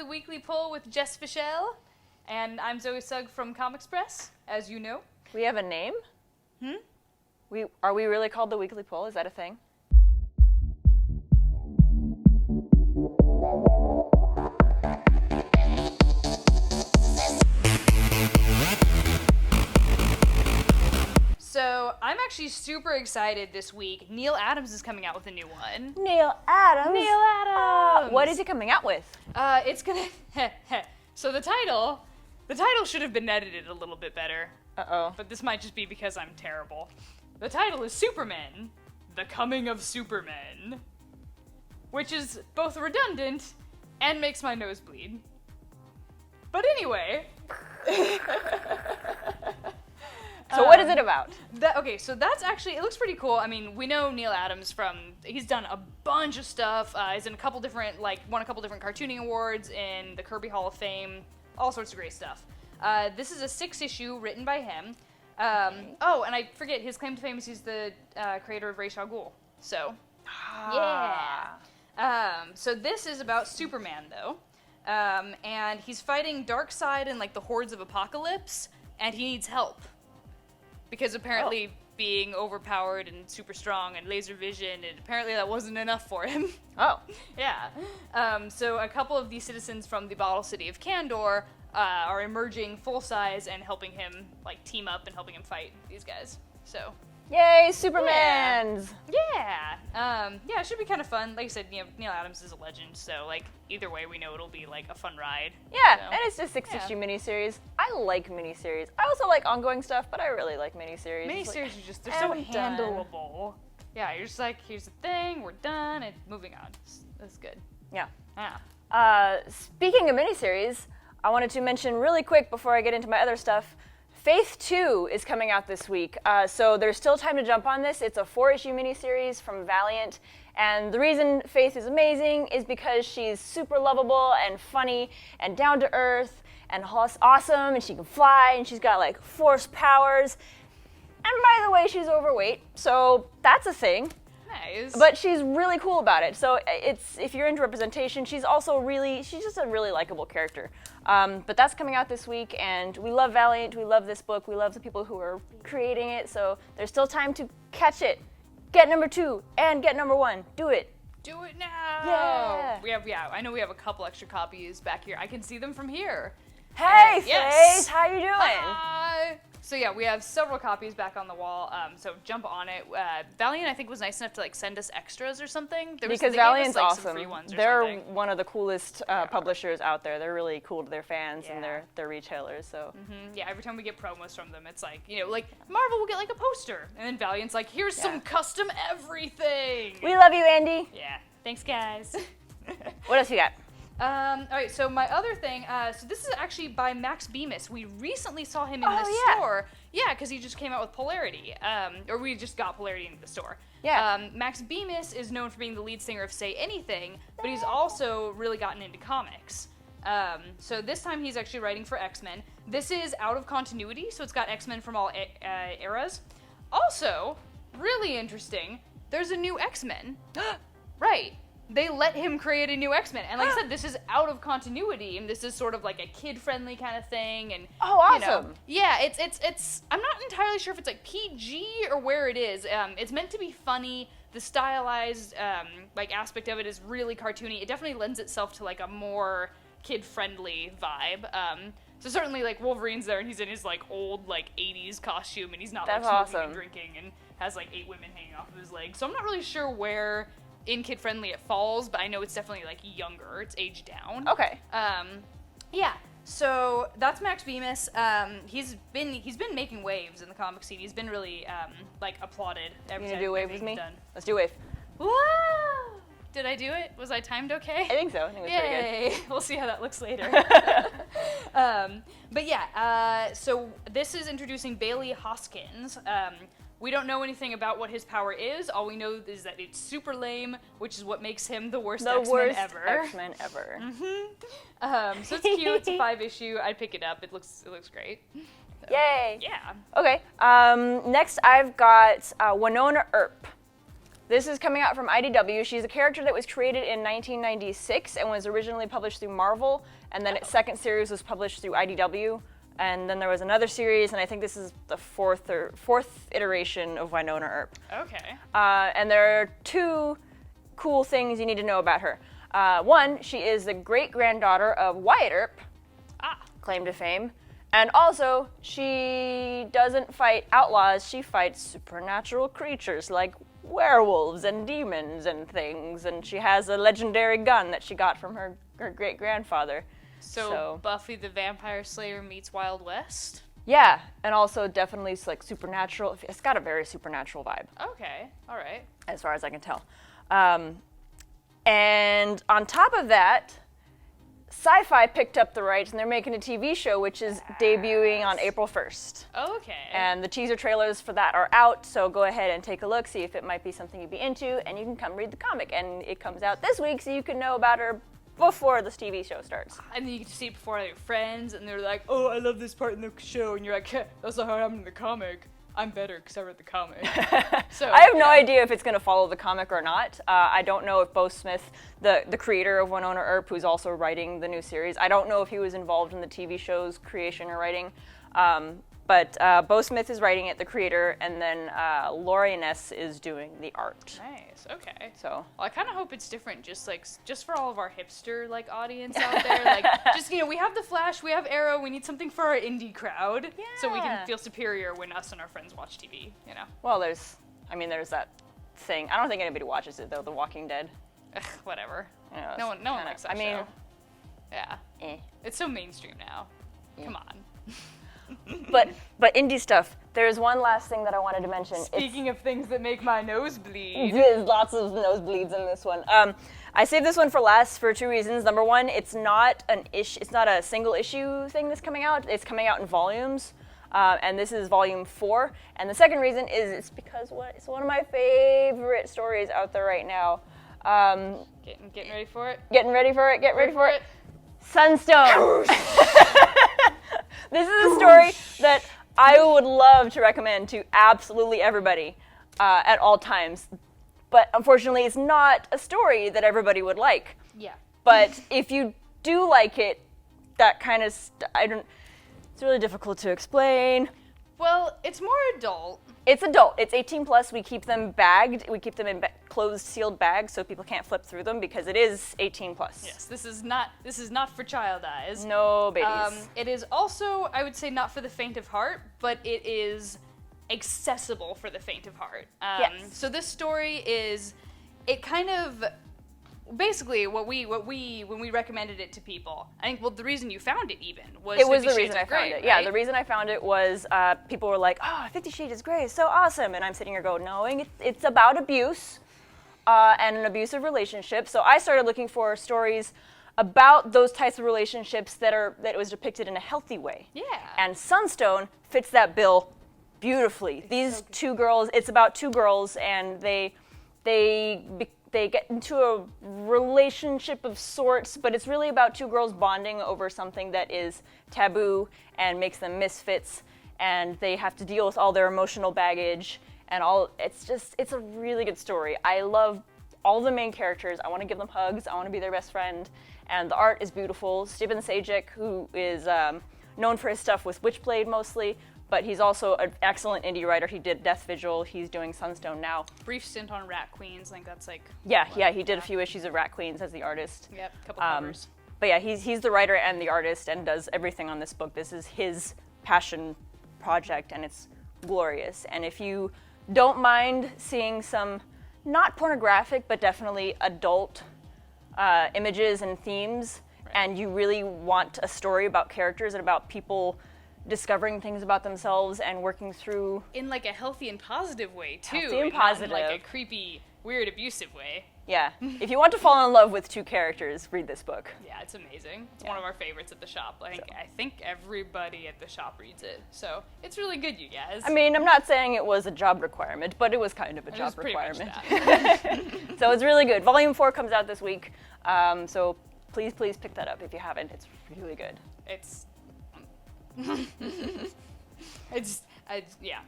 the Weekly Pull with Jess Fischel, and I'm Zoe Sugg from Comic Express, as you know. We have a name? Are we really called the Weekly Pull? Is that a thing? So, I'm actually super excited this week. Neil Adams is coming out with a new one. Neil Adams? Neil Adams! What is he coming out with? It's gonna... So the title should have been edited a little bit better. Uh-oh. But this might just be because I'm terrible. The title is Superman, The Coming of Superman. Which is both redundant and makes my nose bleed. But anyway... So what is it about? So that's actually, it looks pretty cool. I mean, we know Neil Adams he's done a bunch of stuff. He's in won a couple different cartooning awards in the Kirby Hall of Fame, all sorts of great stuff. This is a 6-issue written by him. Oh, and I forget, his claim to fame is he's the creator of Ra's al Ghul. So, yeah. So this is about Superman, though. And he's fighting Darkseid and, the hordes of Apocalypse, and he needs help. Because apparently being overpowered and super strong and laser vision, and apparently that wasn't enough for him. Oh. Yeah. So a couple of these citizens from the bottle city of Kandor are emerging full size and helping him team up and helping him fight these guys. So. Yay, Supermans! Yeah. Yeah, it should be kind of fun. Like I said, Neil Adams is a legend, so either way we know it'll be a fun ride. Yeah, so. And it's a 6-issue miniseries. I like miniseries. I also like ongoing stuff, but I really like miniseries. Miniseries are just, they're so handleable. Yeah, you're just here's the thing, we're done, and moving on. That's good. Yeah. Yeah. Speaking of miniseries, I wanted to mention really quick before I get into my other stuff, Faith 2 is coming out this week, so there's still time to jump on this. It's a 4-issue miniseries from Valiant, and the reason Faith is amazing is because she's super lovable and funny and down-to-earth and awesome, and she can fly, and she's got, force powers. And by the way, she's overweight, so that's a thing. Nice. But she's really cool about it. So if you're into representation, she's just a really likable character. But that's coming out this week, and we love Valiant, we love this book, we love the people who are creating it, so there's still time to catch it. Get number 2 and get number 1. Do it. Do it now. Yeah. I know we have a couple extra copies back here. I can see them from here. Hey, Faith, yes. how you doing? Hi. So yeah, we have several copies back on the wall, so jump on it. Valiant, I think, was nice enough to send us extras or something. Because Valiant's awesome. Some free ones or they're something. One of the coolest publishers out there. They're really cool to their fans and their retailers. So yeah, every time we get promos from them, it's Marvel will get a poster, and then Valiant's here's some custom everything. We love you, Andy. Yeah, thanks guys. What else you got? All right, so my other thing, so this is actually by Max Bemis. We recently saw him in the store. Yeah, because he just came out with Polarity, or we just got Polarity into the store. Yeah. Max Bemis is known for being the lead singer of Say Anything, but he's also really gotten into comics. So this time he's actually writing for XMen. This is out of continuity, so it's got XMen from all eras. Also, really interesting, there's a new XMen. Right. They let him create a new X-Men. And like I said, this is out of continuity, and this is sort of a kid-friendly kind of thing. And awesome. Yeah, it's I'm not entirely sure if it's PG or where it is. It's meant to be funny. The stylized aspect of it is really cartoony. It definitely lends itself to a more kid-friendly vibe. So certainly Wolverine's there, and he's in his old 80s costume, and he's not smoking and drinking and has 8 women hanging off of his legs. So I'm not really sure where in kid-friendly it falls, but I know it's definitely younger. It's aged down. Okay. Yeah. So that's Max Bemis. He's been making waves in the comic scene. He's been really applauded. You gonna do wave with me? Done. Let's do wave. Woo! Did I do it? Was I timed okay? I think so. I think it was pretty good. We'll see how that looks later. But yeah, so this is introducing Bailey Hoskins. We don't know anything about what his power is. All we know is that it's super lame, which is what makes him the worst X-Men ever. X-Men ever. Mm-hmm. So it's cute. It's a 5-issue. I'd pick it up. It looks great. So, yay! Yeah. Okay. Next, I've got Winona Earp. This is coming out from IDW. She's a character that was created in 1996 and was originally published through Marvel, and then its second series was published through IDW, and then there was another series, and I think this is the fourth iteration of Winona Earp. Okay. And there are two cool things you need to know about her. One, she is the great-granddaughter of Wyatt Earp, claim to fame. And also, she doesn't fight outlaws, she fights supernatural creatures like werewolves and demons and things. And she has a legendary gun that she got from her great-grandfather. So Buffy the Vampire Slayer meets Wild West? Yeah, and also definitely like supernatural. It's got a very supernatural vibe. Okay, all right. As far as I can tell. And on top of that, Sci-Fi picked up the rights, and they're making a TV show, which is debuting on April 1st. Okay. And the teaser trailers for that are out, so go ahead and take a look, see if it might be something you'd be into, and you can come read the comic. And it comes out this week, so you can know about her before this TV show starts. And then you get to see it before your friends, and they're like, oh, I love this part in the show, and you're like, that's not how it happened in the comic. I'm better because I read the comic. So I have no idea if it's going to follow the comic or not. I don't know if Bo Smith, the creator of Winona Earp, who's also writing the new series, I don't know if he was involved in the TV show's creation or writing. But Bo Smith is writing it, the creator, and then Laurie Ness is doing the art. Nice. Okay. So well, I kind of hope it's different, just for all of our hipster audience out there. Just we have the Flash, we have Arrow, we need something for our indie crowd, so we can feel superior when us and our friends watch TV. Well, there's that thing. I don't think anybody watches it though. The Walking Dead. Ugh, whatever. No one likes that show. Yeah. It's so mainstream now. Come on. But indie stuff. There's one last thing that I wanted to mention. Speaking of things that make my nose bleed. There's lots of nosebleeds in this one. I saved this one for last for two reasons. Number one, it's not it's not a single issue thing that's coming out. It's coming out in volumes, and this is volume 4. And the second reason is it's because it's one of my favorite stories out there right now. Getting ready for it. Getting ready for it. Get ready for it. Sunstone. This is a story that I would love to recommend to absolutely everybody at all times. But unfortunately, it's not a story that everybody would like. Yeah. But if you do like it, that kind of it's really difficult to explain. Well, it's more adult. It's adult. It's 18 plus. We keep them bagged. We keep them in closed, sealed bags so people can't flip through them because it is 18 plus. Yes, this is not for child eyes. No babies. It is also, I would say, not for the faint of heart, but it is accessible for the faint of heart. Yes. So this story is, it kind of, basically when we recommended it to people, I think, the reason you found it even was it was 50 the reason I found it. Right? Yeah, the reason I found it was people were like, oh, 50 Shades of Grey is so awesome. And I'm sitting here going, no, it's about abuse and an abusive relationship. So I started looking for stories about those types of relationships that was depicted in a healthy way. Yeah. And Sunstone fits that bill beautifully. These two girls, it's about two girls, and they get into a relationship of sorts, but it's really about two girls bonding over something that is taboo and makes them misfits, and they have to deal with all their emotional baggage and all. It's a really good story. I love all the main characters. I want to give them hugs. I want to be their best friend, and the art is beautiful. Steven Sajek, who is known for his stuff with Witchblade mostly, but he's also an excellent indie writer. He did Death Vigil. He's doing Sunstone now. Brief stint on Rat Queens. I think that's Yeah, he did a few issues of Rat Queens as the artist. Yep, a couple covers. But yeah, he's the writer and the artist and does everything on this book. This is his passion project, and it's glorious. And if you don't mind seeing some, not pornographic, but definitely adult images and themes, and you really want a story about characters and about people discovering things about themselves and working through in a healthy and positive way too. Healthy and not positive. in a creepy, weird, abusive way. Yeah. If you want to fall in love with two characters, read this book. Yeah, it's amazing. It's one of our favorites at the shop. I think everybody at the shop reads it. So it's really good, you guys. I mean, I'm not saying it was a job requirement, but it was kind of a job requirement. So it's really good. Volume 4 comes out this week. So please pick that up if you haven't. It's really good. It's Yeah.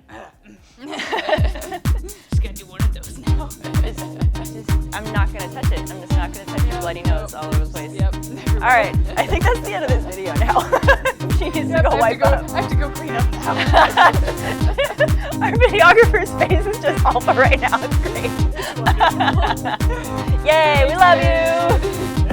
Just gonna do one of those now. I'm not gonna touch it. I'm just not gonna touch your bloody nose all over the place. Yep. All right, I think that's the end of this video now. She needs to go wipe up. I have to go clean up now. Our videographer's face is just alpha right now. It's great. Yay, we love you.